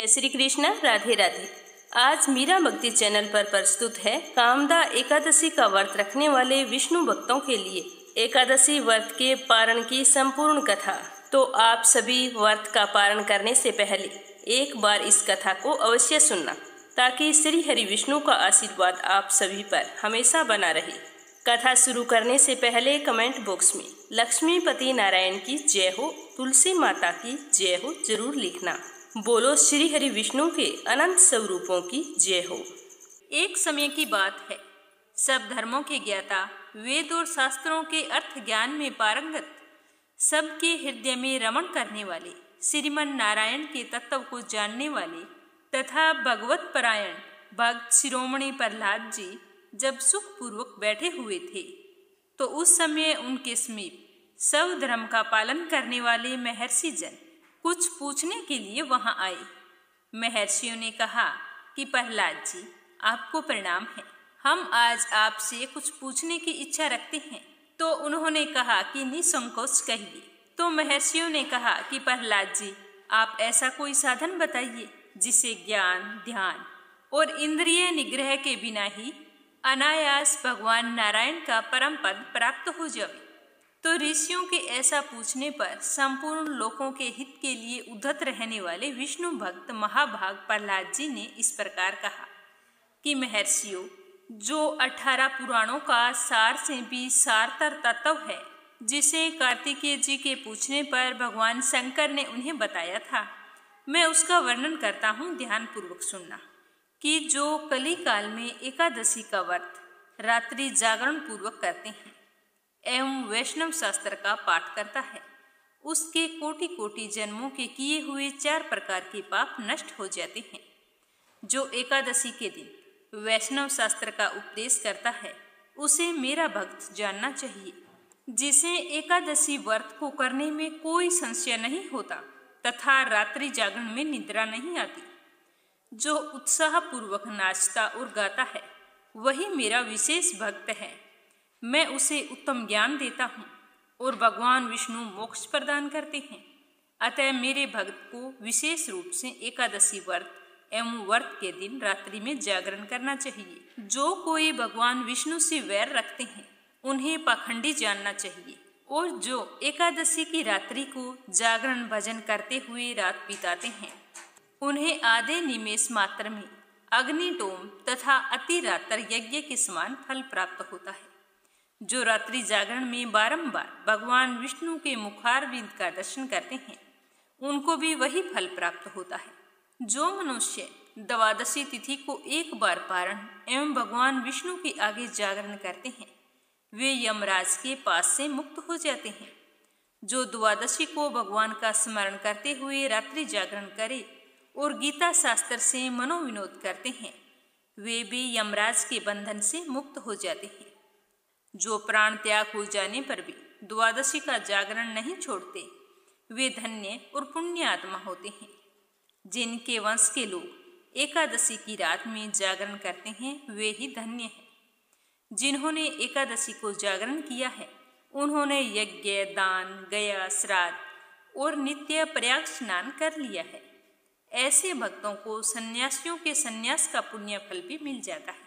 श्री कृष्ण, राधे राधे। आज मीरा भक्ति चैनल पर प्रस्तुत है कामदा एकादशी का व्रत रखने वाले विष्णु भक्तों के लिए एकादशी व्रत के पारण की संपूर्ण कथा। तो आप सभी व्रत का पारण करने से पहले एक बार इस कथा को अवश्य सुनना, ताकि श्री हरि विष्णु का आशीर्वाद आप सभी पर हमेशा बना रहे। कथा शुरू करने से पहले कमेंट बॉक्स में लक्ष्मीपति नारायण की जय हो, तुलसी माता की जय हो जरूर लिखना। बोलो श्री हरि विष्णु के अनंत स्वरूपों की जय हो। एक समय की बात है, सब धर्मों के ज्ञाता, वेद और शास्त्रों के अर्थ ज्ञान में पारंगत, सबके हृदय में रमण करने वाले, श्रीमन नारायण के तत्व को जानने वाले तथा भगवत परायण भक्त शिरोमणि प्रहलाद जी जब सुखपूर्वक बैठे हुए थे, तो उस समय उनके समीप सब धर्म का पालन करने वाले महर्षि जन कुछ पूछने के लिए वहां आए। महर्षियों ने कहा कि प्रहलाद जी, आपको प्रणाम है, हम आज आपसे कुछ पूछने की इच्छा रखते हैं। तो उन्होंने कहा कि निसंकोच कहिए। तो महर्षियों ने कहा कि प्रहलाद जी, आप ऐसा कोई साधन बताइए जिससे ज्ञान, ध्यान और इंद्रिय निग्रह के बिना ही अनायास भगवान नारायण का परम पद प्राप्त हो जाए। तो ऋषियों के ऐसा पूछने पर संपूर्ण लोकों के हित के लिए उद्धत रहने वाले विष्णु भक्त महाभाग प्रहलाद जी ने इस प्रकार कहा कि महर्षियों, जो 18 पुराणों का सार से भी सारतर तत्व है, जिसे कार्तिकेय जी के पूछने पर भगवान शंकर ने उन्हें बताया था, मैं उसका वर्णन करता हूँ, ध्यान पूर्वक सुनना। कि जो कली काल में एकादशी का व्रत रात्रि जागरण पूर्वक करते हैं एवं वैष्णव शास्त्र का पाठ करता है, उसके कोटि कोटि जन्मों के किए हुए 4 प्रकार के पाप नष्ट हो जाते हैं। जो एकादशी के दिन वैष्णव शास्त्र का उपदेश करता है, उसे मेरा भक्त जानना चाहिए, जिसे एकादशी व्रत को करने में कोई संशय नहीं होता तथा रात्रि जागरण में निद्रा नहीं आती। जो उत्साह पूर्वक नाचता और गाता है, वही मेरा विशेष भक्त है। मैं उसे उत्तम ज्ञान देता हूँ और भगवान विष्णु मोक्ष प्रदान करते हैं। अतः मेरे भक्त को विशेष रूप से एकादशी व्रत एवं व्रत के दिन रात्रि में जागरण करना चाहिए। जो कोई भगवान विष्णु से वैर रखते हैं, उन्हें पाखंडी जानना चाहिए, और जो एकादशी की रात्रि को जागरण भजन करते हुए रात बिताते हैं, उन्हें आधे निमेष मात्र में अग्निटोम तथा अति रात्र यज्ञ के समान फल प्राप्त होता है। जो रात्रि जागरण में बारंबार भगवान विष्णु के मुखारविंद का दर्शन करते हैं, उनको भी वही फल प्राप्त होता है। जो मनुष्य द्वादशी तिथि को एक बार पारण एवं भगवान विष्णु के आगे जागरण करते हैं, वे यमराज के पास से मुक्त हो जाते हैं। जो द्वादशी को भगवान का स्मरण करते हुए रात्रि जागरण करे और गीता शास्त्र से मनोविनोद करते हैं, वे भी यमराज के बंधन से मुक्त हो जाते हैं। जो प्राण त्याग हो जाने पर भी द्वादशी का जागरण नहीं छोड़ते, वे धन्य और पुण्य आत्मा होते हैं। जिनके वंश के लोग एकादशी की रात में जागरण करते हैं, वे ही धन्य हैं। जिन्होंने एकादशी को जागरण किया है, उन्होंने यज्ञ, दान, गया, श्राद्ध और नित्य प्रयाग स्नान कर लिया है। ऐसे भक्तों को सन्यासियों के सन्यास का पुण्य फल भी मिल जाता है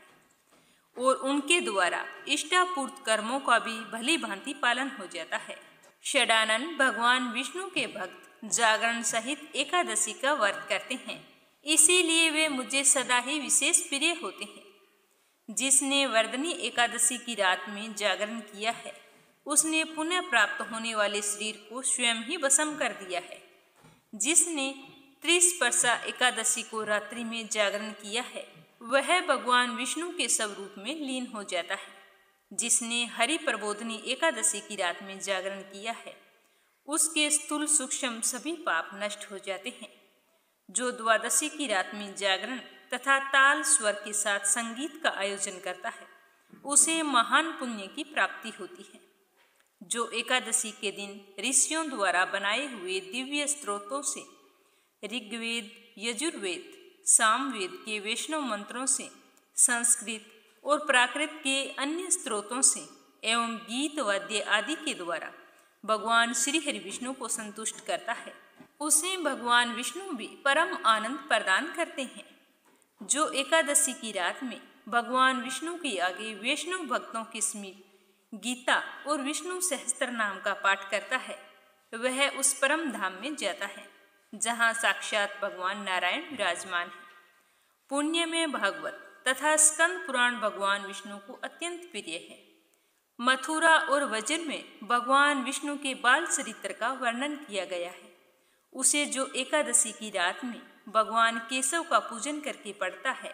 और उनके द्वारा इष्टापूर्त कर्मों का भी भली भांति पालन हो जाता है। षडानन भगवान विष्णु के भक्त जागरण सहित एकादशी का व्रत करते हैं, इसीलिए वे मुझे सदा ही विशेष प्रिय होते हैं। जिसने वर्धनी एकादशी की रात में जागरण किया है, उसने पुनः प्राप्त होने वाले शरीर को स्वयं ही भस्म कर दिया है। जिसने 30 वर्षा एकादशी को रात्रि में जागरण किया है, वह भगवान विष्णु के स्वरूप में लीन हो जाता है। जिसने हरि प्रबोधनी एकादशी की रात में जागरण किया है, उसके स्थूल सूक्ष्म सभी पाप नष्ट हो जाते हैं। जो द्वादशी की रात में जागरण तथा ताल स्वर के साथ संगीत का आयोजन करता है, उसे महान पुण्य की प्राप्ति होती है। जो एकादशी के दिन ऋषियों द्वारा बनाए हुए दिव्य स्त्रोतों से, ऋग्वेद, यजुर्वेद, सामवेद के वैष्णव मंत्रों से, संस्कृत और प्राकृत के अन्य स्त्रोतों से एवं गीत वाद्य आदि के द्वारा भगवान श्री हरि विष्णु को संतुष्ट करता है, उसे भगवान विष्णु भी परम आनंद प्रदान करते हैं। जो एकादशी की रात में भगवान विष्णु के आगे वैष्णव भक्तों के समीप गीता और विष्णु सहस्त्र नाम का पाठ करता है, वह उस परम धाम में जाता है जहाँ साक्षात भगवान नारायण विराजमान है। पुण्य में भागवत तथा स्कंद पुराण भगवान विष्णु को अत्यंत प्रिय है। मथुरा और व्रज में भगवान विष्णु के बाल चरित्र का वर्णन किया गया है। उसे जो एकादशी की रात में भगवान केशव का पूजन करके पढ़ता है,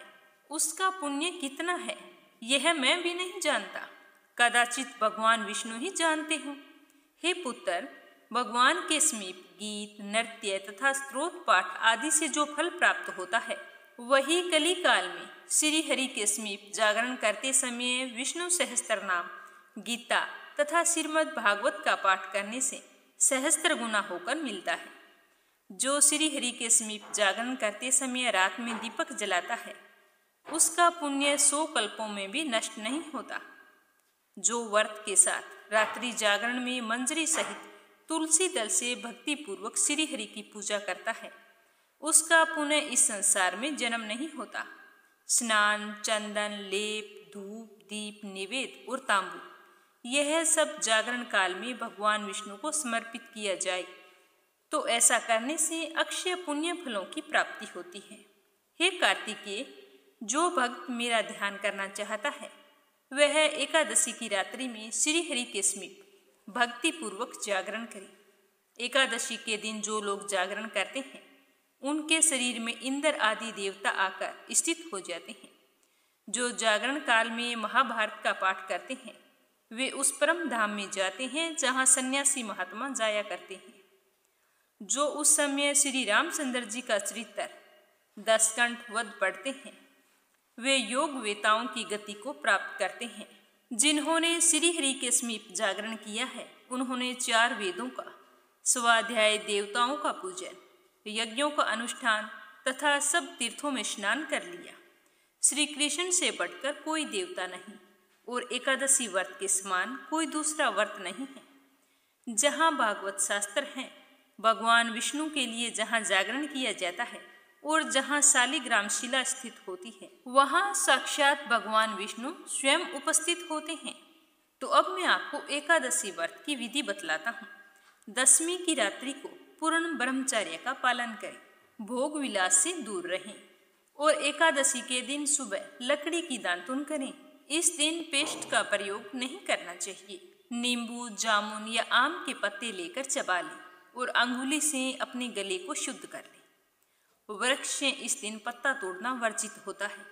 उसका पुण्य कितना है यह मैं भी नहीं जानता, कदाचित भगवान विष्णु ही जानते हों। हे पुत्र, भगवान के समीप गीत, नृत्य तथा स्तोत्र पाठ आदि से जो फल प्राप्त होता है, वही कली काल में श्री हरि के समीप जागरण करते समय विष्णु सहस्त्र नाम, गीता तथा श्रीमद् भागवत का पाठ करने से सहस्त्र गुना होकर मिलता है। जो श्री हरि के समीप जागरण करते समय रात में दीपक जलाता है, उसका पुण्य 100 कल्पों में भी नष्ट नहीं होता। जो व्रत के साथ रात्रि जागरण में मंजरी सहित तुलसी दल से भक्ति पूर्वक श्री हरि की पूजा करता है, उसका पुनः इस संसार में जन्म नहीं होता। स्नान, चंदन, लेप, धूप, दीप, निवेद और तांबूल, यह सब जागरण काल में भगवान विष्णु को समर्पित किया जाए तो ऐसा करने से अक्षय पुण्य फलों की प्राप्ति होती है। हे कार्तिकेय, जो भक्त मेरा ध्यान करना चाहता है, वह एकादशी की रात्रि में श्री हरि के समीप भक्ति पूर्वक जागरण करे। एकादशी के दिन जो लोग जागरण करते हैं, उनके शरीर में इंद्र आदि देवता आकर स्थित हो जाते हैं। जो जागरण काल में महाभारत का पाठ करते हैं, वे उस परम धाम में जाते हैं जहाँ सन्यासी महात्मा जाया करते हैं। जो उस समय श्री रामचंद्र जी का चरित्र 10 कंठ वध पढ़ते हैं, वे योग वेताओं की गति को प्राप्त करते हैं। जिन्होंने श्री हरि के समीप जागरण किया है, उन्होंने 4 वेदों का स्वाध्याय, देवताओं का पूजन, यज्ञों का अनुष्ठान तथा सब तीर्थों में स्नान कर लिया। श्री कृष्ण से बढ़कर कोई देवता नहीं और एकादशी व्रत के समान कोई दूसरा व्रत नहीं है। जहाँ भागवत शास्त्र हैं, भगवान विष्णु के लिए जहाँ जागरण किया जाता है और जहाँ शालिग्राम शिला स्थित होती है, वहाँ साक्षात भगवान विष्णु स्वयं उपस्थित होते हैं। तो अब मैं आपको एकादशी व्रत की विधि बतलाता हूँ। 10वीं की रात्रि को पूर्ण ब्रह्मचर्य का पालन करें, भोग विलास से दूर रहें और एकादशी के दिन सुबह लकड़ी की दातुन करें। इस दिन पेस्ट का प्रयोग नहीं करना चाहिए। नींबू, जामुन या आम के पत्ते लेकर चबा लें और अंगुली से अपने गले को शुद्ध कर लें। वृक्ष से इस दिन पत्ता तोड़ना वर्जित होता है,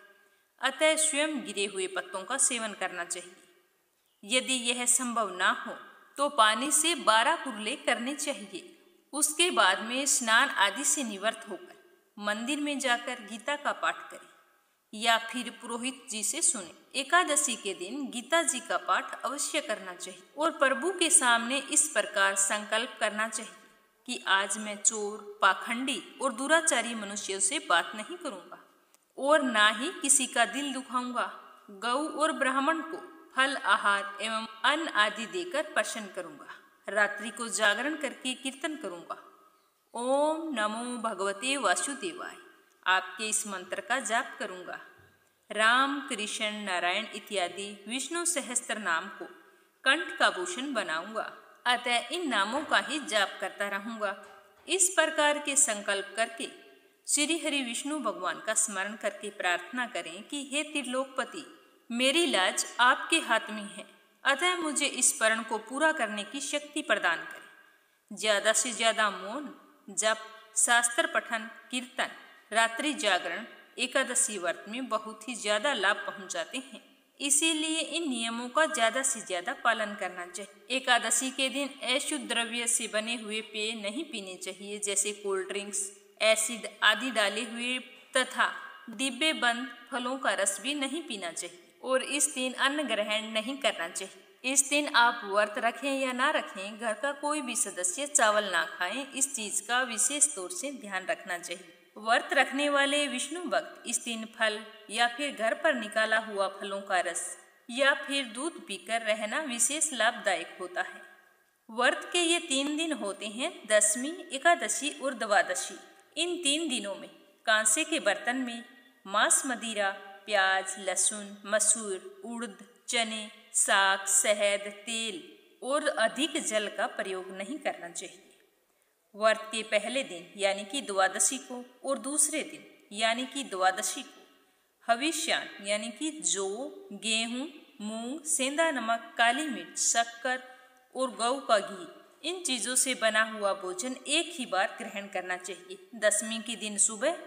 अतः स्वयं गिरे हुए पत्तों का सेवन करना चाहिए। यदि यह संभव ना हो तो पानी से 12 कुरले करने चाहिए। उसके बाद में स्नान आदि से निवृत्त होकर मंदिर में जाकर गीता का पाठ करें या फिर पुरोहित जी से सुने। एकादशी के दिन गीता जी का पाठ अवश्य करना चाहिए और प्रभु के सामने इस प्रकार संकल्प करना चाहिए कि आज मैं चोर, पाखंडी और दुराचारी मनुष्यों से बात नहीं करूंगा और ना ही किसी का दिल दुखाऊंगा। गौ और ब्राह्मण को फल, आहार एवं अन्न आदि देकर प्रसन्न करूंगा। रात्रि को जागरण करके कीर्तन करूंगा। ओम नमो भगवते वासुदेवाय, आपके इस मंत्र का जाप करूंगा। राम, कृष्ण, नारायण इत्यादि विष्णु सहस्त्र नाम को कंठ का भूषण बनाऊंगा, अतः इन नामों का ही जाप करता रहूंगा। इस प्रकार के संकल्प करके श्री हरि विष्णु भगवान का स्मरण करके प्रार्थना करें कि हे त्रिलोकपति, मेरी लाज आपके हाथ में है, अतः मुझे इस प्रण को पूरा करने की शक्ति प्रदान करें। ज्यादा से ज्यादा मौन, जप, शास्त्र पठन, कीर्तन, रात्रि जागरण एकादशी व्रत में बहुत ही ज्यादा लाभ पहुंचाते हैं। इसीलिए इन नियमों का ज्यादा से ज्यादा पालन करना चाहिए। एकादशी के दिन अशुद्ध द्रव्य से बने हुए पेय नहीं पीने चाहिए, जैसे कोल्ड ड्रिंक्स, एसिड आदि डाले हुए तथा डिब्बे बंद फलों का रस भी नहीं पीना चाहिए और इस दिन अन्न ग्रहण नहीं करना चाहिए। इस दिन आप व्रत रखें या ना रखें, घर का कोई भी सदस्य चावल ना खाएं, इस चीज का विशेष तौर से ध्यान रखना चाहिए। व्रत रखने वाले विष्णु भक्त इस दिन फल या फिर घर पर निकाला हुआ फलों का रस या फिर दूध पीकर रहना विशेष लाभदायक होता है। व्रत के ये 3 दिन होते हैं, दशमी, एकादशी और द्वादशी। इन 3 दिनों में कांसे के बर्तन में मांस, मदिरा, प्याज, लहसुन, मसूर, उड़द, चने, साग, शहद, तेल और अधिक जल का प्रयोग नहीं करना चाहिए। व्रत के पहले दिन यानी कि द्वादशी को और दूसरे दिन यानी कि द्वादशी को हविष्यान्न यानी कि जौ, गेहूं, मूंग, सेंधा नमक, काली मिर्च, शक्कर और गौ का घी, इन चीज़ों से बना हुआ भोजन एक ही बार ग्रहण करना चाहिए। दशमी के दिन सुबह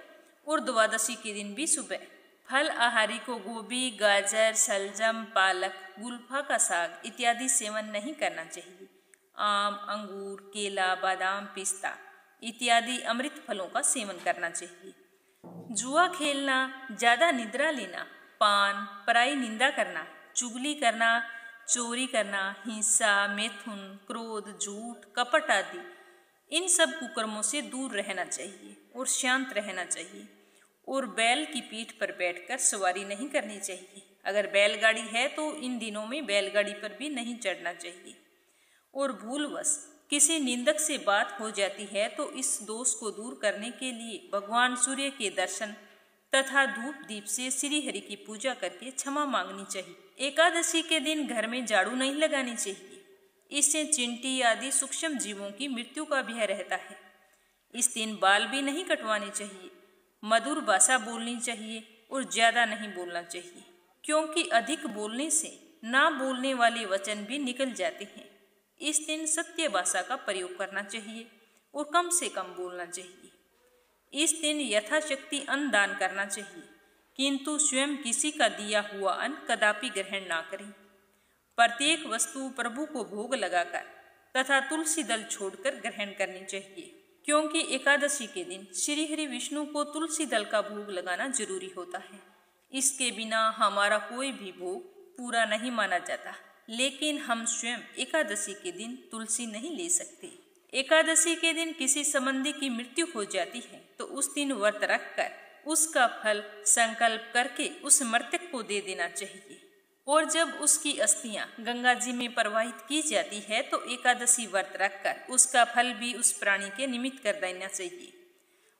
और द्वादशी के दिन भी सुबह। फल आहारी को गोभी, गाजर, शलजम, पालक, गुलफा का साग इत्यादि सेवन नहीं करना चाहिए। आम, अंगूर, केला, बादाम, पिस्ता इत्यादि अमृत फलों का सेवन करना चाहिए। जुआ खेलना, ज़्यादा निद्रा लेना, पान, पराई निंदा करना, चुगली करना, चोरी करना, हिंसा, मैथुन, क्रोध, झूठ, कपट आदि इन सब कुकर्मों से दूर रहना चाहिए और शांत रहना चाहिए। और बैल की पीठ पर बैठकर सवारी नहीं करनी चाहिए। अगर बैलगाड़ी है तो इन दिनों में बैलगाड़ी पर भी नहीं चढ़ना चाहिए। और भूलवश किसी निंदक से बात हो जाती है तो इस दोष को दूर करने के लिए भगवान सूर्य के दर्शन तथा धूप दीप से श्री हरि की पूजा करके क्षमा मांगनी चाहिए। एकादशी के दिन घर में झाड़ू नहीं लगानी चाहिए। इससे चींटी आदि सूक्ष्म जीवों की मृत्यु का भय रहता है। इस दिन बाल भी नहीं कटवाने चाहिए। मधुर भाषा बोलनी चाहिए और ज्यादा नहीं बोलना चाहिए, क्योंकि अधिक बोलने से ना बोलने वाले वचन भी निकल जाते हैं। इस दिन सत्य भाषा का प्रयोग करना चाहिए और कम से कम बोलना चाहिए। इस दिन यथाशक्ति अन्न दान करना चाहिए, किंतु स्वयं किसी का दिया हुआ अन्न कदापि ग्रहण ना करें। प्रत्येक वस्तु प्रभु को भोग लगाकर तथा तुलसी दल छोड़कर ग्रहण करनी चाहिए, क्योंकि एकादशी के दिन श्री हरि विष्णु को तुलसी दल का भोग लगाना जरूरी होता है। इसके बिना हमारा कोई भी भोग पूरा नहीं माना जाता। लेकिन हम स्वयं एकादशी के दिन तुलसी नहीं ले सकते। एकादशी के दिन किसी संबंधी की मृत्यु हो जाती है तो उस दिन व्रत रखकर उसका फल संकल्प करके उस मृतक को दे देना चाहिए। और जब उसकी अस्थियां गंगा जी में प्रवाहित की जाती है तो एकादशी व्रत रखकर उसका फल भी उस प्राणी के निमित्त कर देना चाहिए।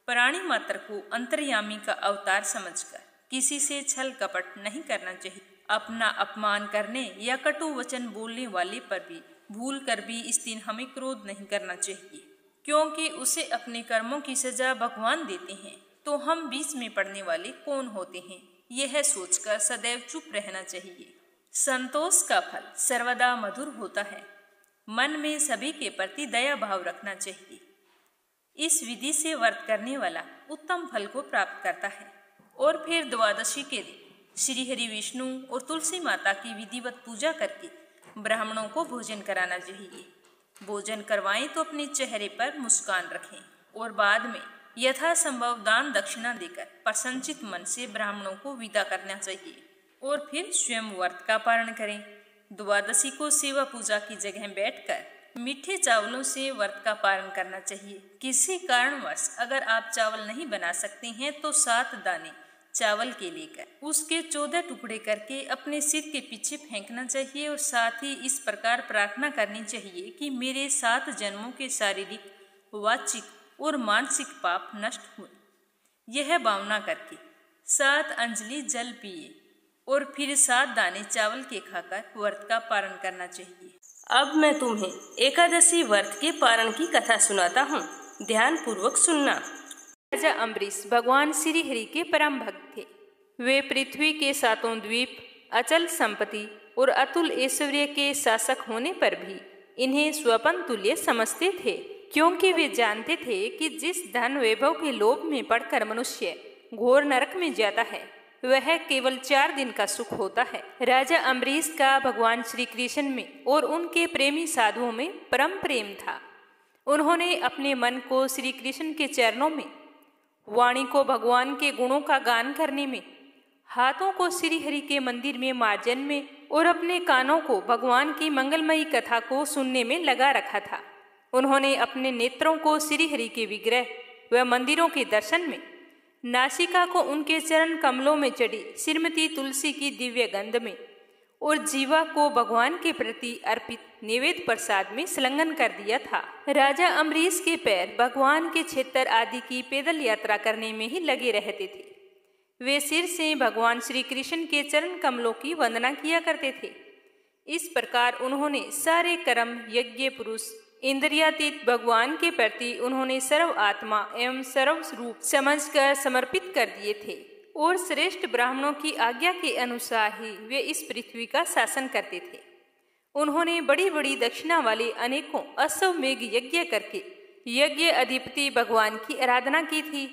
प्राणी मात्र को अंतर्यामी का अवतार समझकर किसी से छल कपट नहीं करना चाहिए। अपना अपमान करने या कटु वचन बोलने वाले पर भी भूल कर भी इस दिन हमें क्रोध नहीं करना चाहिए, क्योंकि उसे अपने कर्मों की सजा भगवान देते हैं, तो हम बीच में पड़ने वाले कौन होते हैं, यह सोचकर सदैव चुप रहना चाहिए। संतोष का फल सर्वदा मधुर होता है। मन में सभी के प्रति दया भाव रखना चाहिए। इस विधि से व्रत करने वाला उत्तम फल को प्राप्त करता है। और फिर द्वादशी के दिन श्री हरि विष्णु और तुलसी माता की विधिवत पूजा करके ब्राह्मणों को भोजन कराना चाहिए। भोजन करवाएं तो अपने चेहरे पर मुस्कान रखें और बाद में यथासंभव दान दक्षिणा देकर प्रसन्नचित मन से ब्राह्मणों को विदा करना चाहिए। और फिर स्वयं व्रत का पारण करें। द्वादशी को सेवा पूजा की जगह बैठकर मीठे चावलों से व्रत का पारण करना चाहिए। किसी कारणवश अगर आप चावल नहीं बना सकते हैं तो 7 दाने चावल के लेकर उसके 14 टुकड़े करके अपने सिर के पीछे फेंकना चाहिए और साथ ही इस प्रकार प्रार्थना करनी चाहिए कि मेरे 7 जन्मों के शारीरिक, वाचिक और मानसिक पाप नष्ट हुए। यह भावना करके 7 अंजलि जल पिए और फिर 7 दाने चावल के खाकर व्रत का पारण करना चाहिए। अब मैं तुम्हें एकादशी व्रत के पारण की कथा सुनाता हूँ, ध्यान पूर्वक सुनना। राजा अम्बरीश भगवान श्री हरि के परम भक्त थे। वे पृथ्वी के 7 द्वीप, अचल संपत्ति और अतुल ऐश्वर्य के शासक होने पर भी इन्हें स्वपन तुल्य समझते थे, क्योंकि वे जानते थे कि जिस धन वैभव के लोभ में पड़कर मनुष्य घोर नरक में जाता है वह केवल 4 दिन का सुख होता है। राजा अम्बरीश का भगवान श्री कृष्ण में और उनके प्रेमी साधुओं में परम प्रेम था। उन्होंने अपने मन को श्री कृष्ण के चरणों में, वाणी को भगवान के गुणों का गान करने में, हाथों को श्री हरि के मंदिर में मार्जन में और अपने कानों को भगवान की मंगलमयी कथा को सुनने में लगा रखा था। उन्होंने अपने नेत्रों को श्री हरि के विग्रह व मंदिरों के दर्शन में, नासिका को उनके चरण कमलों में चढ़ी श्रीमती तुलसी की दिव्य गंध में और जीवा को भगवान के प्रति अर्पित नैवेद्य प्रसाद में संलग्न कर दिया था। राजा अम्बरीश के पैर भगवान के क्षेत्र आदि की पैदल यात्रा करने में ही लगे रहते थे। वे सिर से भगवान श्री कृष्ण के चरण कमलों की वंदना किया करते थे। इस प्रकार उन्होंने सारे कर्म यज्ञ पुरुष इंद्रियातीत भगवान के प्रति उन्होंने सर्व आत्मा एवं सर्व रूप समझकर समर्पित कर दिए थे और श्रेष्ठ ब्राह्मणों की आज्ञा के अनुसार ही वे इस पृथ्वी का शासन करते थे। उन्होंने बड़ी बड़ी दक्षिणा वाले अनेकों अश्वमेघ यज्ञ करके यज्ञ अधिपति भगवान की आराधना की थी।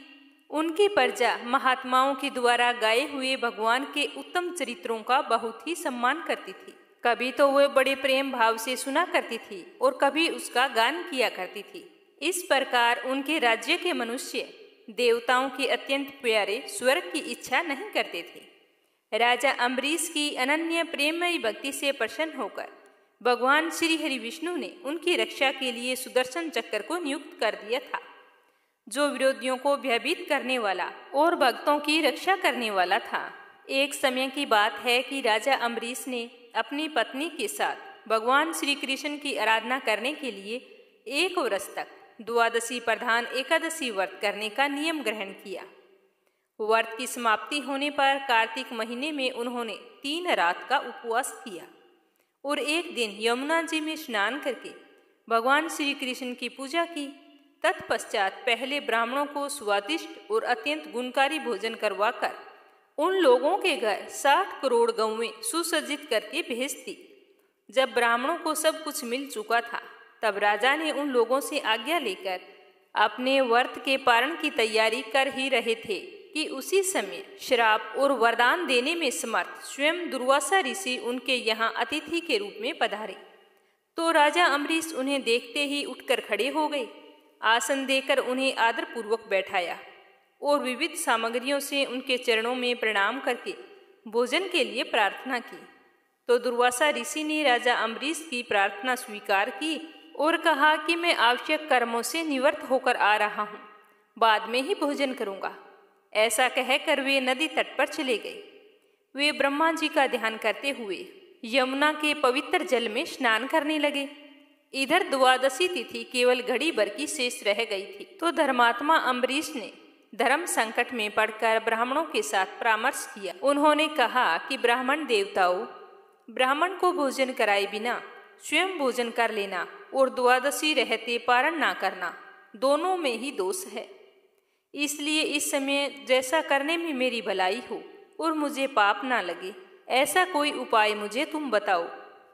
उनकी प्रजा महात्माओं के द्वारा गाए हुए भगवान के उत्तम चरित्रों का बहुत ही सम्मान करती थी। कभी तो वे बड़े प्रेम भाव से सुना करती थी और कभी उसका गान किया करती थी। इस प्रकार उनके राज्य के मनुष्य देवताओं के अत्यंत प्यारे स्वर्ग की इच्छा नहीं करते थे। राजा अम्बरीश की अनन्य प्रेममयी भक्ति से प्रसन्न होकर भगवान श्री हरि विष्णु ने उनकी रक्षा के लिए सुदर्शन चक्र को नियुक्त कर दिया था, जो विरोधियों को भयभीत करने वाला और भक्तों की रक्षा करने वाला था। एक समय की बात है कि राजा अम्बरीश ने अपनी पत्नी के साथ भगवान श्री कृष्ण की आराधना करने के लिए 1 वर्ष तक द्वादशी प्रधान एकादशी व्रत करने का नियम ग्रहण किया। व्रत की समाप्ति होने पर कार्तिक महीने में उन्होंने 3 रात का उपवास किया और एक दिन यमुना जी में स्नान करके भगवान श्री कृष्ण की पूजा की। तत्पश्चात पहले ब्राह्मणों को स्वादिष्ट और अत्यंत गुणकारी भोजन करवाकर उन लोगों के घर 60 करोड़ गौवें सुसज्जित करके भेज दी। जब ब्राह्मणों को सब कुछ मिल चुका था, तब राजा ने उन लोगों से आज्ञा लेकर अपने व्रत के पारण की तैयारी कर ही रहे थे कि उसी समय श्राप और वरदान देने में समर्थ स्वयं दुर्वासा ऋषि उनके यहाँ अतिथि के रूप में पधारे। तो राजा अम्बरीश उन्हें देखते ही उठकर खड़े हो गए। आसन देकर उन्हें आदरपूर्वक बैठाया और विविध सामग्रियों से उनके चरणों में प्रणाम करके भोजन के लिए प्रार्थना की। तो दुर्वासा ऋषि ने राजा अम्बरीश की प्रार्थना स्वीकार की और कहा कि मैं आवश्यक कर्मों से निवृत्त होकर आ रहा हूँ, बाद में ही भोजन करूँगा। ऐसा कहकर वे नदी तट पर चले गए। वे ब्रह्मा जी का ध्यान करते हुए यमुना के पवित्र जल में स्नान करने लगे। इधर द्वादशी तिथि केवल घड़ी भर की शेष रह गई थी। तो धर्मात्मा अम्बरीश ने धर्म संकट में पड़कर ब्राह्मणों के साथ परामर्श किया। उन्होंने कहा कि ब्राह्मण देवताओं, ब्राह्मण को भोजन कराए बिना स्वयं भोजन कर लेना और द्वादशी रहते पारण ना करना, दोनों में ही दोष है। इसलिए इस समय जैसा करने में मेरी भलाई हो और मुझे पाप ना लगे, ऐसा कोई उपाय मुझे तुम बताओ।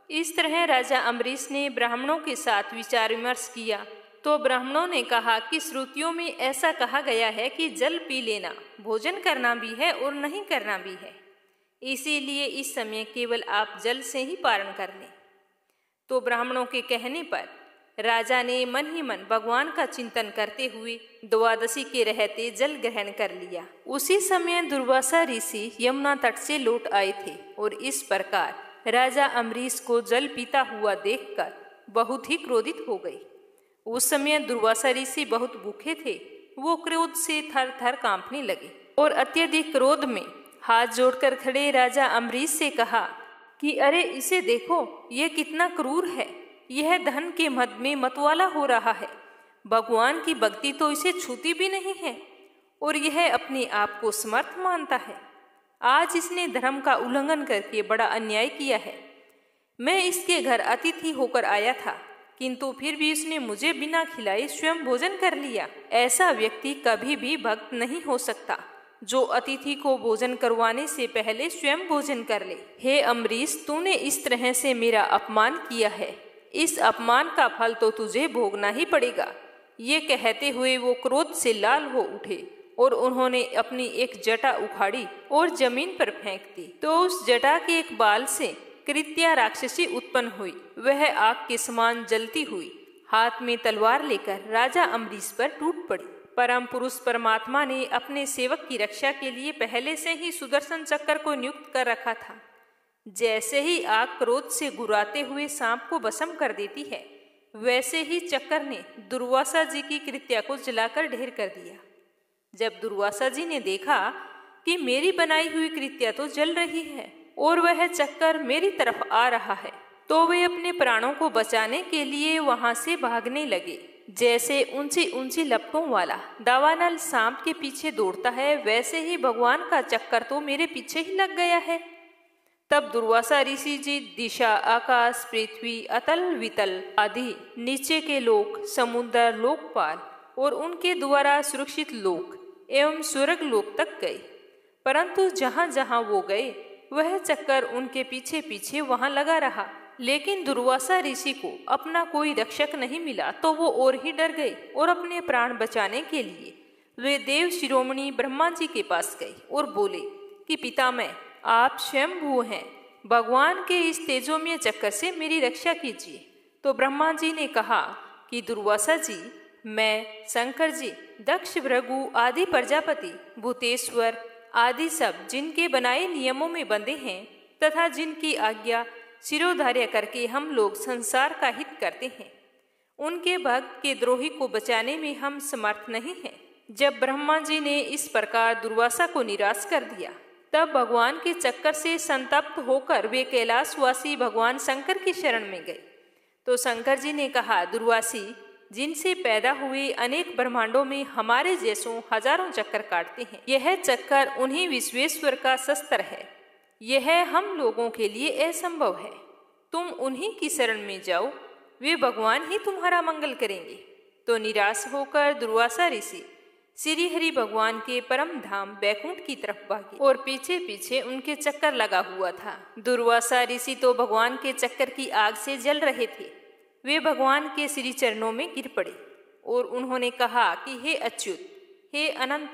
इस तरह राजा अम्बरीश ने ब्राह्मणों के साथ विचार विमर्श किया। तो ब्राह्मणों ने कहा कि श्रुतियों में ऐसा कहा गया है कि जल पी लेना भोजन करना भी है और नहीं करना भी है, इसीलिए इस समय केवल आप जल से ही पारण कर लें। तो ब्राह्मणों के कहने पर राजा ने मन ही मन भगवान का चिंतन करते हुए द्वादशी के रहते जल ग्रहण कर लिया। उसी समय दुर्वासा ऋषि यमुना तट से लौट आए थे और इस प्रकार राजा अम्बरीश को जल पीता हुआ देखकर बहुत ही क्रोधित हो गए। उस समय दुर्वासा ऋषि बहुत भूखे थे। वो क्रोध से थर थर कांपने लगे और अत्यधिक क्रोध में हाथ जोड़कर खड़े राजा अम्बरीश से कहा कि अरे इसे देखो, ये कितना क्रूर है। यह धन के मद में मतवाला हो रहा है। भगवान की भक्ति तो इसे छूती भी नहीं है और यह अपने आप को समर्थ मानता है। आज इसने धर्म का उल्लंघन करके बड़ा अन्याय किया है। मैं इसके घर अतिथि होकर आया था, किंतु फिर भी इसने मुझे बिना खिलाए स्वयं भोजन कर लिया। ऐसा व्यक्ति कभी भी भक्त नहीं हो सकता जो अतिथि को भोजन करवाने से पहले स्वयं भोजन कर ले। हे अम्बरीश, तूने इस तरह से मेरा अपमान किया है, इस अपमान का फल तो तुझे भोगना ही पड़ेगा। ये कहते हुए वो क्रोध से लाल हो उठे और उन्होंने अपनी एक जटा उखाड़ी और जमीन पर फेंक दी। तो उस जटा के एक बाल से कृत्या राक्षसी उत्पन्न हुई। वह आग के समान जलती हुई हाथ में तलवार लेकर राजा अम्बरीश पर टूट पड़ी। परम पुरुष परमात्मा ने अपने सेवक की रक्षा के लिए पहले से ही सुदर्शन चक्र को नियुक्त कर रखा था। जैसे ही आग क्रोध से गुर्राते हुए सांप को भस्म कर देती है, वैसे ही चक्र ने दुर्वासा जी की कृत्या को जलाकर ढेर कर दिया। जब दुर्वासा जी ने देखा कि मेरी बनाई हुई कृत्या तो जल रही है, और वह चक्कर मेरी तरफ आ रहा है। तो वे अपने प्राणों को बचाने के लिए वहां से भागने लगे। जैसे ऊंची ऊंची लपटों वाला दावानल सांप के पीछे दौड़ता है, वैसे ही भगवान का चक्कर तो मेरे पीछे ही लग गया है। तब दुर्वासा ऋषि जी दिशा, आकाश, पृथ्वी, अतल वितल आदि नीचे के लोक, समुद्र, लोकपाल और उनके द्वारा सुरक्षित लोक एवं स्वर्ग लोक तक गए। परंतु जहां जहां वो गए वह चक्कर उनके पीछे पीछे वहां लगा रहा। लेकिन दुर्वासा ऋषि को अपना कोई रक्षक नहीं मिला, तो वो और ही डर गए और अपने प्राण बचाने के लिए वे देव शिरोमणि ब्रह्मा जी के पास गए और बोले कि पितामह, आप स्वयंभू हैं, भगवान के इस तेजोमय चक्कर से मेरी रक्षा कीजिए। तो ब्रह्मा जी ने कहा कि दुर्वासा जी, मैं, शंकर जी, दक्ष, भृगु आदि प्रजापति, भूतेश्वर आदि सब जिनके बनाए नियमों में बंधे हैं तथा जिनकी आज्ञा शिरोधार्य करके हम लोग संसार का हित करते हैं, उनके भक्त के द्रोही को बचाने में हम समर्थ नहीं हैं। जब ब्रह्मा जी ने इस प्रकार दुर्वासा को निराश कर दिया, तब भगवान के चक्कर से संतप्त होकर वे कैलाशवासी भगवान शंकर की शरण में गए। तो शंकर जी ने कहा, दुर्वासी, जिनसे पैदा हुए अनेक ब्रह्मांडों में हमारे जैसों हजारों चक्कर काटते हैं, यह चक्कर उन्हीं विश्वेश्वर का शस्त्र है। यह हम लोगों के लिए असंभव है। तुम उन्हीं की शरण में जाओ, वे भगवान ही तुम्हारा मंगल करेंगे। तो निराश होकर दुर्वासा ऋषि श्री हरि भगवान के परम धाम बैकुंठ की तरफ भागे और पीछे पीछे उनके चक्कर लगा हुआ था। दुर्वासा ऋषि तो भगवान के चक्कर की आग से जल रहे थे। वे भगवान के श्री चरणों में गिर पड़े और उन्होंने कहा कि हे अच्युत, हे अनंत,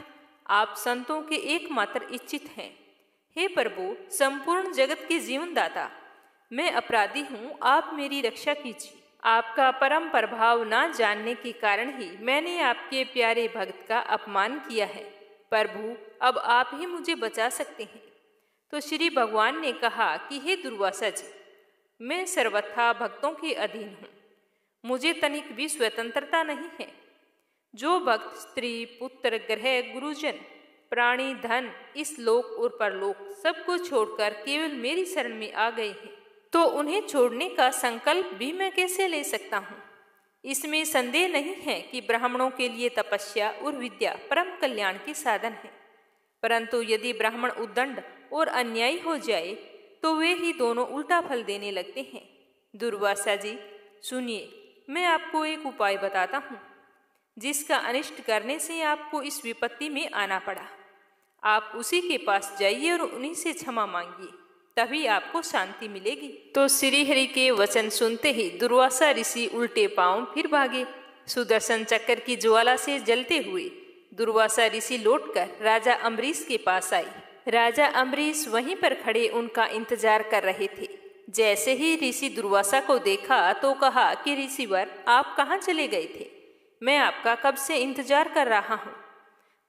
आप संतों के एकमात्र इच्छित हैं। हे प्रभु, संपूर्ण जगत के जीवन दाता, मैं अपराधी हूँ, आप मेरी रक्षा कीजिए। आपका परम प्रभाव ना जानने के कारण ही मैंने आपके प्यारे भक्त का अपमान किया है। प्रभु, अब आप ही मुझे बचा सकते हैं। तो श्री भगवान ने कहा कि हे दुर्वासा जी, मैं सर्वथा भक्तों के अधीन हूँ, मुझे तनिक भी स्वतंत्रता नहीं है। जो भक्त स्त्री, पुत्र, ग्रह, गुरुजन, प्राणी, धन, इस लोक और परलोक सबको छोड़कर केवल मेरी शरण में आ गए हैं, तो उन्हें छोड़ने का संकल्प भी मैं कैसे ले सकता हूँ। इसमें संदेह नहीं है कि ब्राह्मणों के लिए तपस्या और विद्या परम कल्याण के साधन है, परंतु यदि ब्राह्मण उद्दंड और अन्यायी हो जाए तो वे ही दोनों उल्टा फल देने लगते हैं। दुर्वासा जी सुनिए, मैं आपको एक उपाय बताता हूँ जिसका अनिष्ट करने से आपको इस विपत्ति में आना पड़ा। आप उसी के पास जाइए और उन्हीं से क्षमा मांगिए, तभी आपको शांति मिलेगी। तो श्री हरि के वचन सुनते ही दुर्वासा ऋषि उल्टे पांव फिर भागे। सुदर्शन चक्कर की ज्वाला से जलते हुए दुर्वासा ऋषि लौटकर राजा अम्बरीश के पास आए। राजा अम्बरीश वहीं पर खड़े उनका इंतजार कर रहे थे। जैसे ही ऋषि दुर्वासा को देखा तो कहा कि ऋषिवर, आप कहाँ चले गए थे? मैं आपका कब से इंतजार कर रहा हूँ।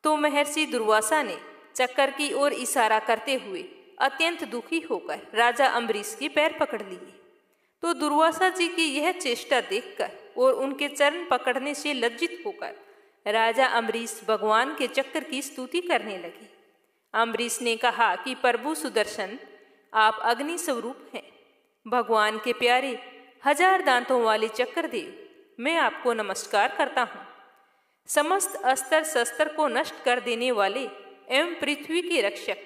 तो महर्षि दुर्वासा ने चक्कर की ओर इशारा करते हुए अत्यंत दुखी होकर राजा अम्बरीश के पैर पकड़ लिए। तो दुर्वासा जी की यह चेष्टा देखकर और उनके चरण पकड़ने से लज्जित होकर राजा अम्बरीश भगवान के चक्कर की स्तुति करने लगे। अम्बरीश ने कहा कि प्रभु सुदर्शन, आप अग्नि स्वरूप हैं, भगवान के प्यारे, हजार दांतों वाले चक्रदेव, मैं आपको नमस्कार करता हूँ। समस्त अस्त्र शस्त्र को नष्ट कर देने वाले एवं पृथ्वी के रक्षक,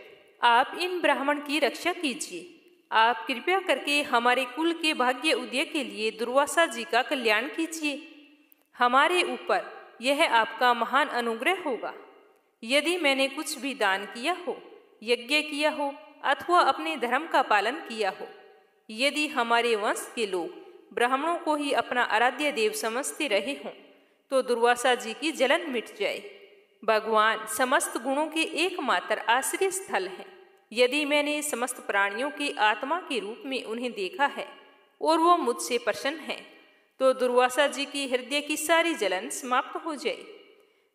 आप इन ब्राह्मण की रक्षा कीजिए। आप कृपया करके हमारे कुल के भाग्य उदय के लिए दुर्वासा जी का कल्याण कीजिए। हमारे ऊपर यह आपका महान अनुग्रह होगा। यदि मैंने कुछ भी दान किया हो, यज्ञ किया हो अथवा अपने धर्म का पालन किया हो, यदि हमारे वंश के लोग ब्राह्मणों को ही अपना आराध्य देव समझते रहे हों, तो दुर्वासा जी की जलन मिट जाए। भगवान समस्त गुणों के एकमात्र आश्रय स्थल हैं। यदि मैंने समस्त प्राणियों की आत्मा के रूप में उन्हें देखा है और वो मुझसे प्रसन्न है, तो दुर्वासा जी की हृदय की सारी जलन समाप्त हो जाए।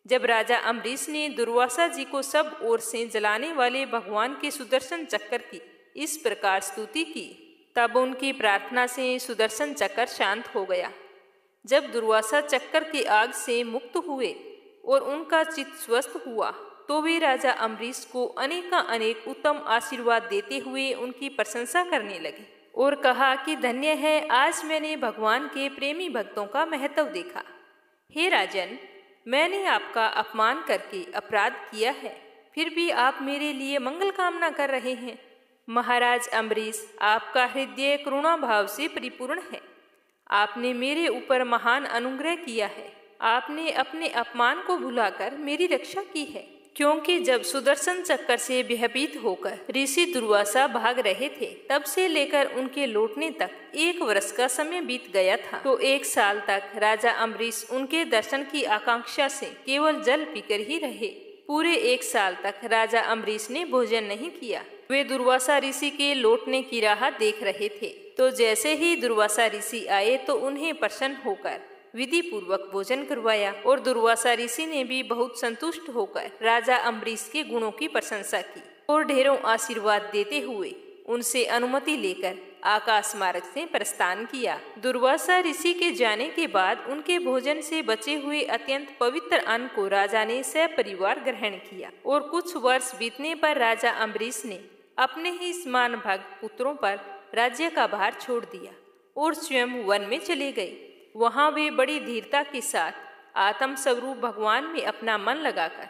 जब राजा अम्बरीश ने दुर्वासा जी को सब ओर से जलाने वाले भगवान के सुदर्शन चक्कर की इस प्रकार स्तुति की, तब उनकी प्रार्थना से सुदर्शन चक्कर शांत हो गया। जब दुर्वासा चक्कर की आग से मुक्त हुए और उनका चित्त स्वस्थ हुआ, तो वे राजा अम्बरीश को अनेक उत्तम आशीर्वाद देते हुए उनकी प्रशंसा करने लगे और कहा कि धन्य है, आज मैंने भगवान के प्रेमी भक्तों का महत्व देखा। हे राजन, मैंने आपका अपमान करके अपराध किया है, फिर भी आप मेरे लिए मंगल कामना कर रहे हैं। महाराज अम्बरीश, आपका हृदय करुणा भाव से परिपूर्ण है। आपने मेरे ऊपर महान अनुग्रह किया है। आपने अपने अपमान को भुलाकर मेरी रक्षा की है, क्योंकि जब सुदर्शन चक्कर से भयभीत होकर ऋषि दुर्वासा भाग रहे थे, तब से लेकर उनके लौटने तक 1 वर्ष का समय बीत गया था। तो 1 साल तक राजा अम्बरीश उनके दर्शन की आकांक्षा से केवल जल पीकर ही रहे। पूरे 1 साल तक राजा अम्बरीश ने भोजन नहीं किया। वे दुर्वासा ऋषि के लौटने की राह देख रहे थे। तो जैसे ही दुर्वासा ऋषि आए तो उन्हें प्रसन्न होकर विधि पूर्वक भोजन करवाया और दुर्वासा ऋषि ने भी बहुत संतुष्ट होकर राजा अम्बरीश के गुणों की प्रशंसा की और ढेरों आशीर्वाद देते हुए उनसे अनुमति लेकर आकाश मार्ग से प्रस्थान किया। दुर्वासा ऋषि के जाने के बाद उनके भोजन से बचे हुए अत्यंत पवित्र अन्न को राजा ने सपरिवार ग्रहण किया और कुछ वर्ष बीतने पर राजा अम्बरीश ने अपने ही समान भक्त पुत्रों पर राज्य का भार छोड़ दिया और स्वयं वन में चले गए। वहां वे बड़ी धीरता के साथ आत्म स्वरूप भगवान में अपना मन लगाकर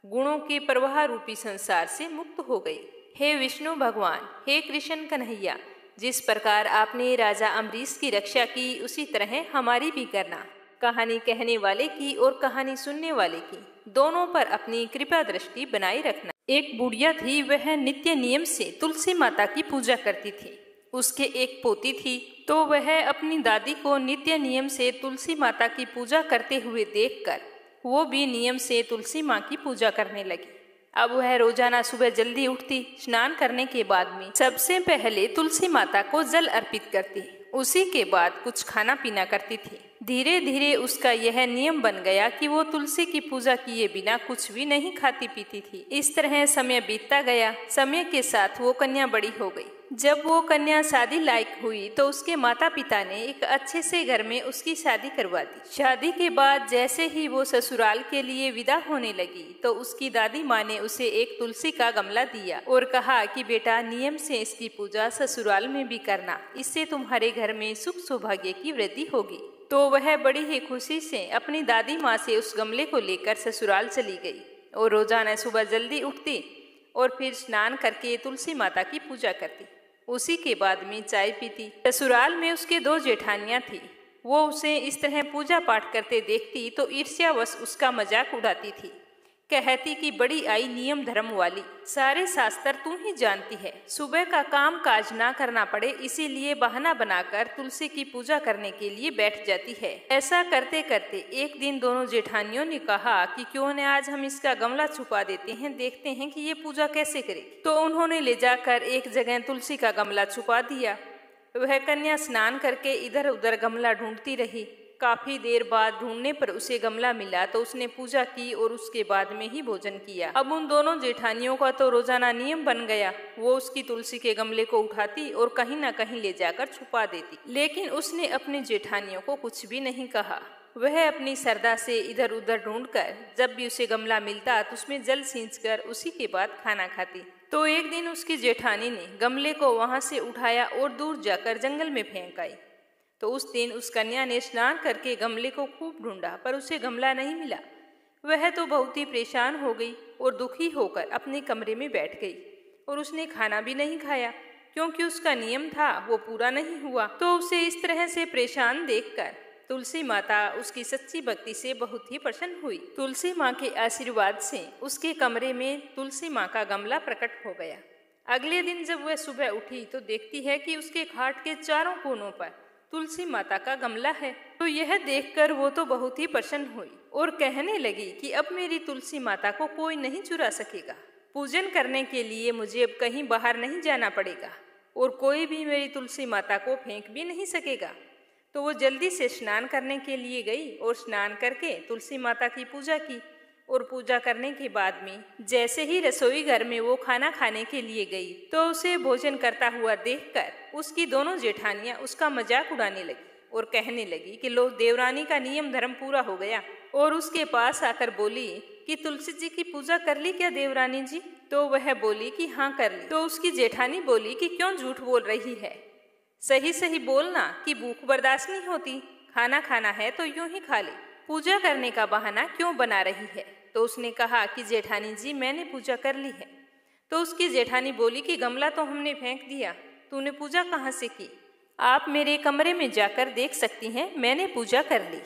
गुणों के प्रवाह रूपी संसार से मुक्त हो गए। हे विष्णु भगवान, हे कृष्ण कन्हैया, जिस प्रकार आपने राजा अम्बरीश की रक्षा की, उसी तरह हमारी भी करना। कहानी कहने वाले की और कहानी सुनने वाले की दोनों पर अपनी कृपा दृष्टि बनाए रखना। एक बुढ़िया थी, वह नित्य नियम से तुलसी माता की पूजा करती थी। उसके एक पोती थी, तो वह अपनी दादी को नित्य नियम से तुलसी माता की पूजा करते हुए देखकर वो भी नियम से तुलसी माँ की पूजा करने लगी। अब वह रोजाना सुबह जल्दी उठती, स्नान करने के बाद में सबसे पहले तुलसी माता को जल अर्पित करती, उसी के बाद कुछ खाना पीना करती थी। धीरे धीरे उसका यह नियम बन गया कि वो तुलसी की पूजा किए बिना कुछ भी नहीं खाती पीती थी। इस तरह समय बीतता गया। समय के साथ वो कन्या बड़ी हो गई। जब वो कन्या शादी लायक हुई तो उसके माता पिता ने एक अच्छे से घर में उसकी शादी करवा दी। शादी के बाद जैसे ही वो ससुराल के लिए विदा होने लगी तो उसकी दादी माँ ने उसे एक तुलसी का गमला दिया और कहा कि बेटा, नियम से इसकी पूजा ससुराल में भी करना, इससे तुम्हारे घर में सुख सौभाग्य की वृद्धि होगी। तो वह बड़ी ही खुशी से अपनी दादी माँ से उस गमले को लेकर ससुराल चली गई और रोजाना सुबह जल्दी उठती और फिर स्नान करके तुलसी माता की पूजा करती। उसी के बाद में चाय पीती। ससुराल में उसके 2 जेठानियां थी। वो उसे इस तरह पूजा पाठ करते देखती तो ईर्ष्यावश उसका मजाक उड़ाती थी। कहती कि बड़ी आई नियम धर्म वाली, सारे शास्त्र तू ही जानती है। सुबह का काम काज ना करना पड़े इसीलिए बहाना बनाकर तुलसी की पूजा करने के लिए बैठ जाती है। ऐसा करते करते एक दिन दोनों जेठानियों ने कहा कि क्यों न आज हम इसका गमला छुपा देते हैं, देखते हैं कि ये पूजा कैसे करेगी। तो उन्होंने ले जाकर एक जगह तुलसी का गमला छुपा दिया। वह कन्या स्नान करके इधर उधर गमला ढूंढती रही। काफी देर बाद ढूंढने पर उसे गमला मिला तो उसने पूजा की और उसके बाद में ही भोजन किया। अब उन दोनों जेठानियों का तो रोजाना नियम बन गया। वो उसकी तुलसी के गमले को उठाती और कहीं ना कहीं ले जाकर छुपा देती, लेकिन उसने अपनी जेठानियों को कुछ भी नहीं कहा। वह अपनी श्रद्धा से इधर उधर ढूंढकर जब भी उसे गमला मिलता तो उसमें जल सींचकर उसी के बाद खाना खाती। तो एक दिन उसकी जेठानी ने गमले को वहां से उठाया और दूर जाकर जंगल में फेंक आई। तो उस दिन उस कन्या ने स्नान करके गमले को खूब ढूंढा पर उसे गमला नहीं मिला। वह तो बहुत ही परेशान हो गई और दुखी होकर अपने कमरे में बैठ गई और उसने खाना भी नहीं खाया क्योंकि उसका नियम था वो पूरा नहीं हुआ। तो उसे इस तरह से परेशान देखकर तुलसी माता उसकी सच्ची भक्ति से बहुत ही प्रसन्न हुई। तुलसी माँ के आशीर्वाद से उसके कमरे में तुलसी माँ का गमला प्रकट हो गया। अगले दिन जब वह सुबह उठी तो देखती है कि उसके खाट के चारों कोनों पर तुलसी माता का गमला है। तो यह देखकर वो तो बहुत ही प्रसन्न हुई और कहने लगी कि अब मेरी तुलसी माता को कोई नहीं चुरा सकेगा। पूजन करने के लिए मुझे अब कहीं बाहर नहीं जाना पड़ेगा और कोई भी मेरी तुलसी माता को फेंक भी नहीं सकेगा। तो वो जल्दी से स्नान करने के लिए गई और स्नान करके तुलसी माता की पूजा की और पूजा करने के बाद में जैसे ही रसोई घर में वो खाना खाने के लिए गई तो उसे भोजन करता हुआ देखकर उसकी दोनों जेठानियां उसका मजाक उड़ाने लगी और कहने लगी कि लो, देवरानी का नियम धर्म पूरा हो गया। और उसके पास आकर बोली कि तुलसी जी की पूजा कर ली क्या देवरानी जी? तो वह बोली कि हाँ कर ली। तो उसकी जेठानी बोली कि क्यों झूठ बोल रही है, सही सही बोलना कि भूख बर्दाश्त नहीं होती, खाना खाना है तो यूं ही खा ले, पूजा करने का बहाना क्यों बना रही है? तो उसने कहा कि जेठानी जी मैंने पूजा कर ली है। तो उसकी जेठानी बोली कि गमला तो हमने फेंक दिया, तूने पूजा कहाँ से की? आप मेरे कमरे में जाकर देख सकती हैं, मैंने पूजा कर ली।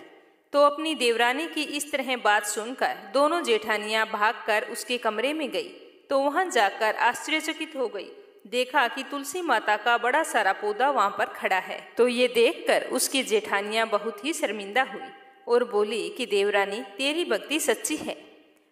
तो अपनी देवरानी की इस तरह बात सुनकर दोनों जेठानियां भागकर उसके कमरे में गई। तो वहां जाकर आश्चर्यचकित हो गई, देखा कि तुलसी माता का बड़ा सारा पौधा वहां पर खड़ा है। तो ये देखकर उसकी जेठानियां बहुत ही शर्मिंदा हुई और बोली कि देवरानी तेरी भक्ति सच्ची है,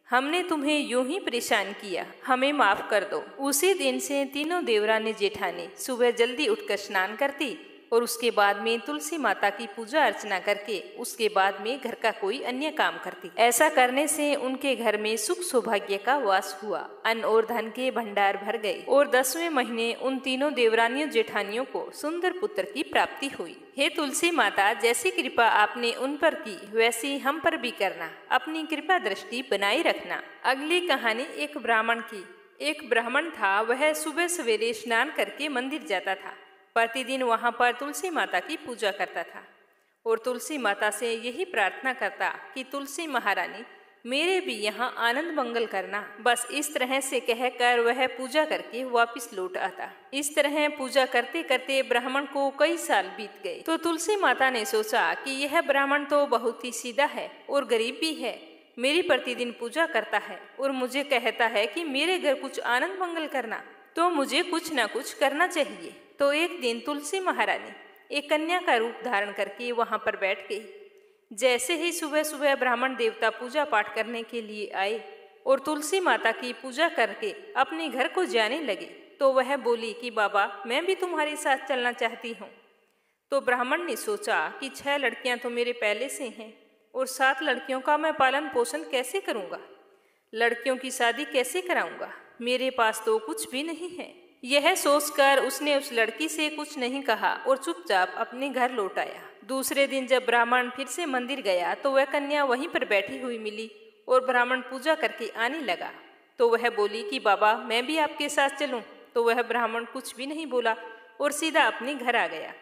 हमने तुम्हें यूं ही परेशान किया, हमें माफ कर दो। उसी दिन से तीनों देवरानी जेठानी सुबह जल्दी उठकर स्नान करती और उसके बाद में तुलसी माता की पूजा अर्चना करके उसके बाद में घर का कोई अन्य काम करती। ऐसा करने से उनके घर में सुख सौभाग्य का वास हुआ, अन्न और धन के भंडार भर गए और 10वें महीने उन तीनों देवरानियों जेठानियों को सुंदर पुत्र की प्राप्ति हुई। हे तुलसी माता, जैसी कृपा आपने उन पर की वैसी हम पर भी करना, अपनी कृपा दृष्टि बनाए रखना। अगली कहानी एक ब्राह्मण की। एक ब्राह्मण था, वह सुबह सवेरे स्नान करके मंदिर जाता था। प्रतिदिन वहां पर तुलसी माता की पूजा करता था और तुलसी माता से यही प्रार्थना करता कि तुलसी महारानी मेरे भी यहाँ आनंद मंगल करना। बस इस तरह से कहकर वह पूजा करके वापस लौट आता। इस तरह पूजा करते करते ब्राह्मण को कई साल बीत गए। तो तुलसी माता ने सोचा कि यह ब्राह्मण तो बहुत ही सीधा है और गरीब भी है, मेरी प्रतिदिन पूजा करता है और मुझे कहता है कि मेरे घर कुछ आनंद मंगल करना, तो मुझे कुछ न कुछ करना चाहिए। तो एक दिन तुलसी महारानी एक कन्या का रूप धारण करके वहां पर बैठ गई। जैसे ही सुबह सुबह ब्राह्मण देवता पूजा पाठ करने के लिए आए और तुलसी माता की पूजा करके अपने घर को जाने लगे, तो वह बोली कि बाबा मैं भी तुम्हारे साथ चलना चाहती हूँ। तो ब्राह्मण ने सोचा कि 6 लड़कियां तो मेरे पहले से हैं और 7 लड़कियों का मैं पालन पोषण कैसे करूँगा, लड़कियों की शादी कैसे कराऊंगा, मेरे पास तो कुछ भी नहीं है। यह सोचकर उसने उस लड़की से कुछ नहीं कहा और चुपचाप अपने घर लौट आया। दूसरे दिन जब ब्राह्मण फिर से मंदिर गया तो वह कन्या वहीं पर बैठी हुई मिली और ब्राह्मण पूजा करके आने लगा। तो वह बोली कि बाबा मैं भी आपके साथ चलूं। तो वह ब्राह्मण कुछ भी नहीं बोला और सीधा अपने घर आ गया।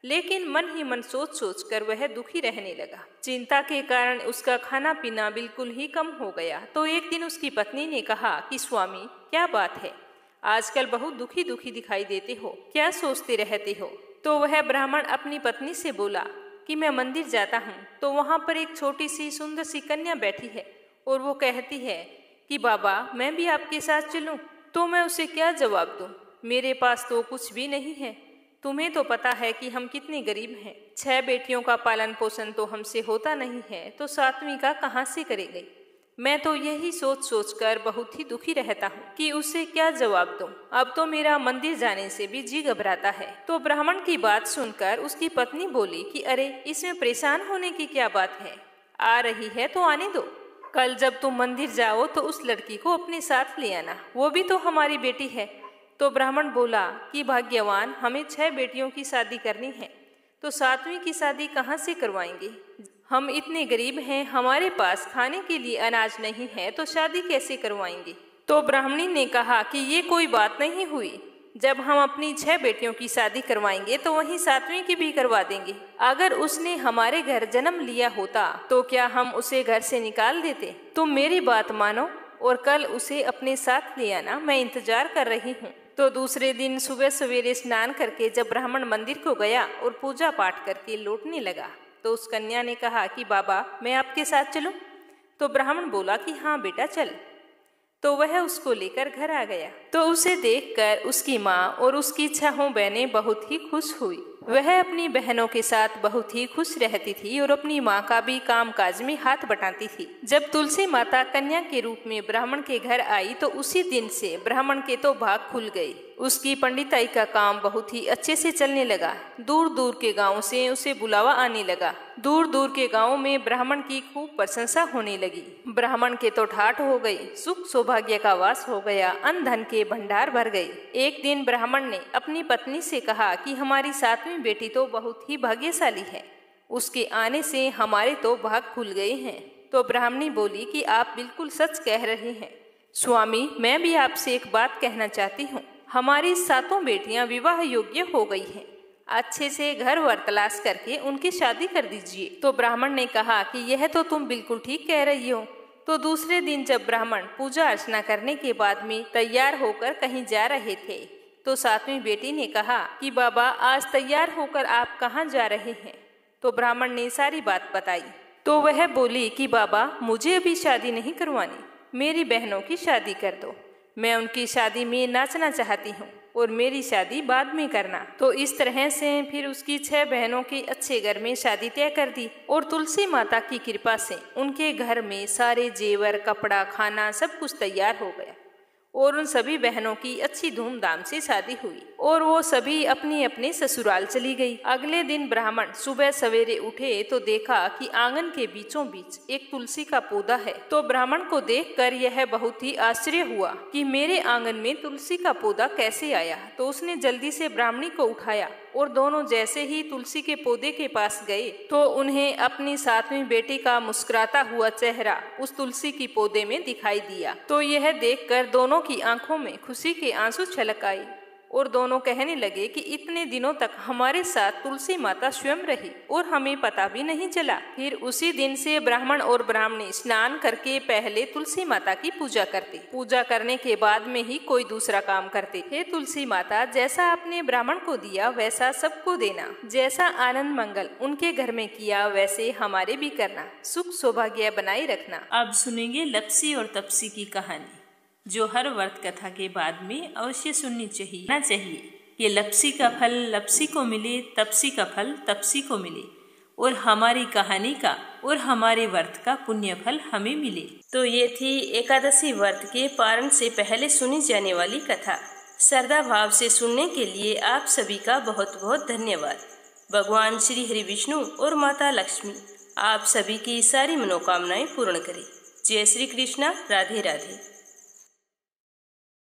लेकिन मन ही मन सोच सोच कर वह दुखी रहने लगा। चिंता के कारण उसका खाना पीना बिल्कुल ही कम हो गया। तो एक दिन उसकी पत्नी ने कहा कि स्वामी क्या बात है, आजकल बहुत दुखी दुखी दिखाई देते हो, क्या सोचते रहते हो? तो वह ब्राह्मण अपनी पत्नी से बोला कि मैं मंदिर जाता हूँ तो वहाँ पर एक छोटी सी सुंदर सी कन्या बैठी है और वो कहती है कि बाबा मैं भी आपके साथ चलूँ। तो मैं उसे क्या जवाब दूँ, मेरे पास तो कुछ भी नहीं है। तुम्हें तो पता है कि हम कितने गरीब हैं, 6 बेटियों का पालन पोषण तो हमसे होता नहीं है, तो 7वीं का कहाँ से करेंगे। मैं तो यही सोच सोच कर बहुत ही दुखी रहता हूँ कि उसे क्या जवाब दूं। अब तो मेरा मंदिर जाने से भी जी घबराता है। तो ब्राह्मण की बात सुनकर उसकी पत्नी बोली कि अरे इसमें परेशान होने की क्या बात है, आ रही है तो आने दो, कल जब तुम मंदिर जाओ तो उस लड़की को अपने साथ ले आना, वो भी तो हमारी बेटी है। तो ब्राह्मण बोला कि भाग्यवान, हमें 6 बेटियों की शादी करनी है, तो 7वीं की शादी कहाँ से करवाएंगे, हम इतने गरीब हैं, हमारे पास खाने के लिए अनाज नहीं है, तो शादी कैसे करवाएंगे। तो ब्राह्मणी ने कहा कि ये कोई बात नहीं हुई, जब हम अपनी 6 बेटियों की शादी करवाएंगे तो वहीं 7वीं की भी करवा देंगे। अगर उसने हमारे घर जन्म लिया होता तो क्या हम उसे घर से निकाल देते। तुम मेरी बात मानो और कल उसे अपने साथ ले आना, मैं इंतजार कर रही हूँ। तो दूसरे दिन सुबह सवेरे स्नान करके जब ब्राह्मण मंदिर को गया और पूजा पाठ करके लौटने लगा तो उस कन्या ने कहा कि बाबा मैं आपके साथ चलूं। तो ब्राह्मण बोला कि हाँ बेटा चल। तो वह उसको लेकर घर आ गया। तो उसे देखकर उसकी माँ और उसकी 6 बहनें बहुत ही खुश हुई। वह अपनी बहनों के साथ बहुत ही खुश रहती थी और अपनी माँ का भी काम काज में हाथ बटाती थी। जब तुलसी माता कन्या के रूप में ब्राह्मण के घर आई तो उसी दिन से ब्राह्मण के तो भाग खुल गए। उसकी पंडिताई का काम बहुत ही अच्छे से चलने लगा। दूर दूर के गांव से उसे बुलावा आने लगा। दूर दूर के गांव में ब्राह्मण की खूब प्रशंसा होने लगी। ब्राह्मण के तो ठाठ हो गई, सुख सौभाग्य का वास हो गया, अन्न धन के भंडार भर गए। एक दिन ब्राह्मण ने अपनी पत्नी से कहा कि हमारी 7वीं बेटी तो बहुत ही भाग्यशाली है, उसके आने से हमारे तो भाग खुल गए हैं। तो ब्राह्मणी बोली कि आप बिल्कुल सच कह रहे हैं स्वामी, मैं भी आपसे एक बात कहना चाहती हूँ। हमारी 7 बेटियां विवाह योग्य हो गई हैं। अच्छे से घर वर तलाश करके उनकी शादी कर दीजिए। तो ब्राह्मण ने कहा कि यह तो तुम बिल्कुल ठीक कह रही हो। तो दूसरे दिन जब ब्राह्मण पूजा अर्चना करने के बाद में तैयार होकर कहीं जा रहे थे, तो 7वीं बेटी ने कहा कि बाबा, आज तैयार होकर आप कहाँ जा रहे हैं? तो ब्राह्मण ने सारी बात बताई। तो वह बोली कि बाबा, मुझे अभी शादी नहीं करवानी, मेरी बहनों की शादी कर दो। मैं उनकी शादी में नाचना चाहती हूँ और मेरी शादी बाद में करना। तो इस तरह से फिर उसकी 6 बहनों की अच्छे घर में शादी तय कर दी और तुलसी माता की कृपा से उनके घर में सारे जेवर, कपड़ा, खाना सब कुछ तैयार हो गया और उन सभी बहनों की अच्छी धूमधाम से शादी हुई और वो सभी अपनी अपने ससुराल चली गई। अगले दिन ब्राह्मण सुबह सवेरे उठे तो देखा कि आंगन के बीचों बीच एक तुलसी का पौधा है। तो ब्राह्मण को देखकर यह बहुत ही आश्चर्य हुआ कि मेरे आंगन में तुलसी का पौधा कैसे आया। तो उसने जल्दी से ब्राह्मणी को उठाया और दोनों जैसे ही तुलसी के पौधे के पास गए तो उन्हें अपनी 7वीं बेटी का मुस्कुराता हुआ चेहरा उस तुलसी की पौधे में दिखाई दिया। तो यह देखकर दोनों की आंखों में खुशी के आंसू छलक आए और दोनों कहने लगे कि इतने दिनों तक हमारे साथ तुलसी माता स्वयं रही और हमें पता भी नहीं चला। फिर उसी दिन से ब्राह्मण और ब्राह्मणी स्नान करके पहले तुलसी माता की पूजा करते, पूजा करने के बाद में ही कोई दूसरा काम करते। हे तुलसी माता, जैसा आपने ब्राह्मण को दिया वैसा सबको देना, जैसा आनंद मंगल उनके घर में किया वैसे हमारे भी करना, सुख सौभाग्य बनाए रखना। अब सुनेंगे लप्सी और तपसी की कहानी, जो हर व्रत कथा के बाद में अवश्य सुननी चाहिए। ये लप्सी का फल लप्सी को मिले, तपसी का फल तपसी को मिले और हमारी कहानी का और हमारे व्रत का पुण्य फल हमें मिले। तो ये थी एकादशी व्रत के पारण से पहले सुनी जाने वाली कथा। श्रद्धा भाव से सुनने के लिए आप सभी का बहुत बहुत धन्यवाद। भगवान श्री हरि विष्णु और माता लक्ष्मी आप सभी की सारी मनोकामनाएं पूर्ण करें। जय श्री कृष्णा। राधे राधे।